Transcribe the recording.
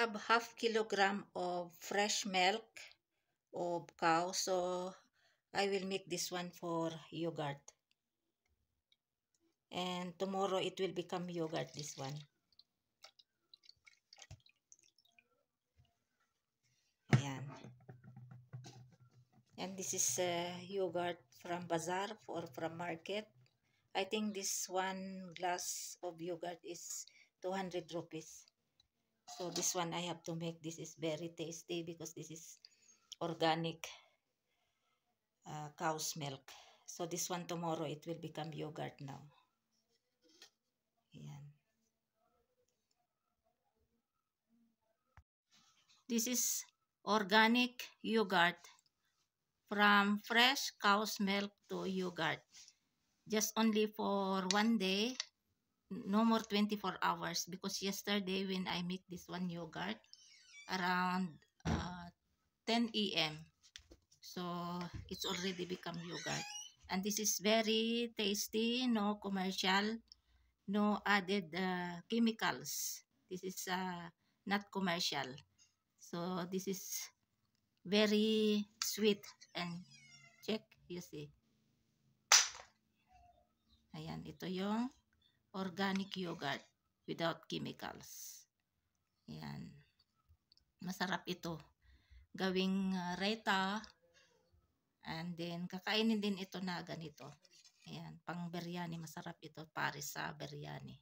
have half kilogram of fresh milk of cow, so I will make this one for yogurt. And tomorrow it will become yogurt, this one. Ayan. And this is yogurt from bazaar or from market. I think this one glass of yogurt is 200 rupees. So this one I have to make. This is very tasty because this is organic cow's milk. So this one tomorrow it will become yogurt now. Ayan. This is organic yogurt from fresh cow's milk to yogurt. Just only for one day, no more 24 hours, because yesterday when I make this one yogurt around 10 a.m. so it's already become yogurt. And this is very tasty, no commercial, no added chemicals. This is not commercial. So this is very sweet, and check, you see. Ayan, ito yung organic yogurt without chemicals. Ayan. Masarap ito. Gawing raita, and then kakainin din ito na ganito. Ayan, pang biryani, masarap ito, pares sa biryani.